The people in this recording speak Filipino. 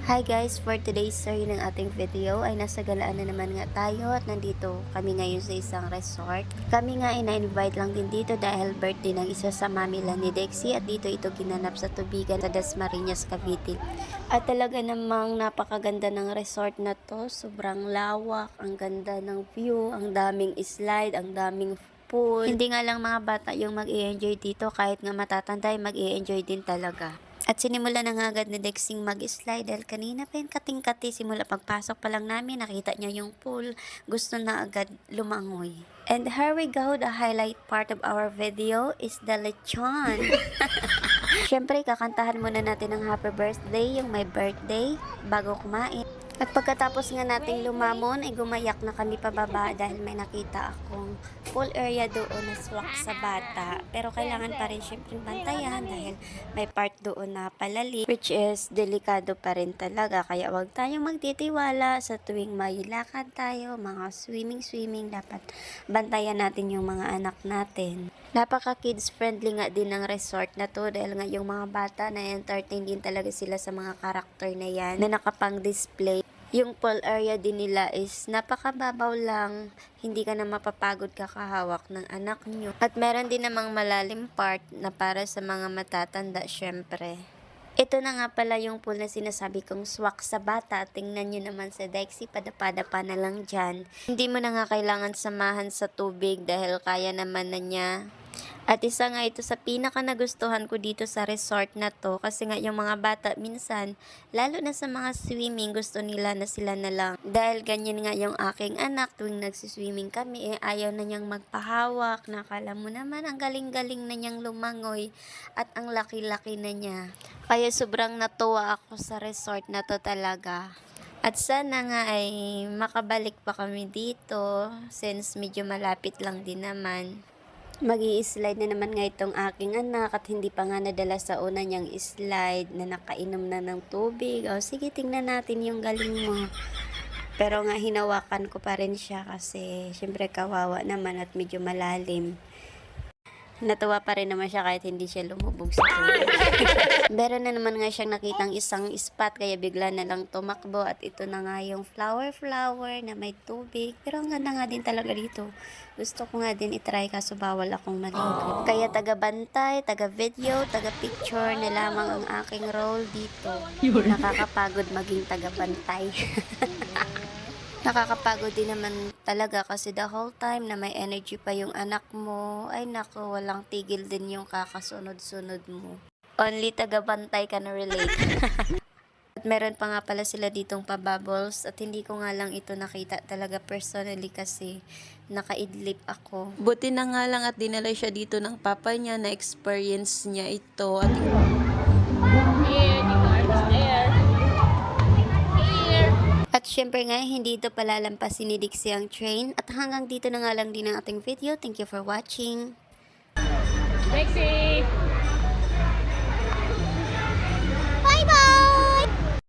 Hi guys! For today's story ng ating video ay nasa galaan na naman nga tayo at nandito kami ngayon sa isang resort. Kami nga ay na-invite lang din dito dahil birthday ng isa sa mamila ni Dexy at dito ito ginanap sa tubigan sa Dasmariñas, Cavite. At talaga namang napakaganda ng resort na to. Sobrang lawak, ang ganda ng view, ang daming slide, ang daming pool. Hindi nga lang mga bata yung mag-i-enjoy dito, kahit nga matatanda ay mag-i-enjoy din talaga. At sinimula na nga agad ni Dexing mag-slide dahil kanina pa yung kating-kati simula pagpasok pa lang namin, nakita niya yung pool, gusto na agad lumangoy. And here we go, the highlight part of our video is the lechon. Siyempre, kakantahan muna natin ng happy birthday, yung my birthday, bago kumain. At pagkatapos nga nating lumamon, ay gumayak na kami pababa dahil may nakita akong pool area doon na swak sa bata. Pero kailangan pa rin syempre bantayan dahil may part doon na palali, which is delikado pa rin talaga. Kaya wag tayong magtitiwala sa tuwing may lakad tayo, mga swimming, dapat bantayan natin yung mga anak natin. Napaka kids friendly nga din ng resort na to dahil nga yung mga bata na entertain din talaga sila sa mga karakter na yan na nakapang display. Yung pool area din nila is napakababaw lang, hindi ka na mapapagod kakahawak ng anak nyo. At meron din namang malalim part na para sa mga matatanda syempre. Ito na nga pala yung pool na sinasabi kong swak sa bata. Tingnan nyo naman sa Dexy, padapa na lang dyan. Hindi mo na nga kailangan samahan sa tubig dahil kaya naman na niya. At isa nga ito sa pinaka nagustuhan ko dito sa resort na to kasi nga yung mga bata minsan, lalo na sa mga swimming, gusto nila na sila na lang. Dahil ganyan nga yung aking anak tuwing nagsiswimming kami, ayaw na niyang magpahawak. Nakala mo naman ang galing-galing na niyang lumangoy at ang laki-laki na niya. Kaya sobrang natuwa ako sa resort na to talaga. At sana nga ay makabalik pa kami dito since medyo malapit lang din naman. Mag-i-slide na naman nga itong aking anak at hindi pa nga nadala sa una niyang slide na nakainom na ng tubig. O sige, tingnan natin yung galing mo. Pero nga hinawakan ko pa rin siya kasi syempre kawawa naman at medyo malalim. Natuwa pa rin naman siya kahit hindi siya lumubog sa tubig. Meron na naman nga siyang nakitang isang spot kaya bigla na lang tumakbo at ito na nga yung flower na may tubig. Pero ang ganda nga din talaga dito. Gusto ko nga din itry kaso bawal akong maligo. Kaya taga-bantay, taga-video, taga-picture na lamang ang aking role dito. Nakakapagod maging taga-bantay. Nakakapagod din naman talaga kasi the whole time na may energy pa yung anak mo, ay naku, walang tigil din yung kakasunod-sunod mo. Only taga-bantay ka na relate. At meron pa nga pala sila ditong pa-bubbles at hindi ko nga lang ito nakita talaga personally kasi nakaidlip ako. Buti na nga lang at dinala siya dito ng papa niya na experience niya ito. At At syempre nga, hindi ito palalampasin ni Dixie ang train. At hanggang dito na nga lang din ang ating video. Thank you for watching. Dexy!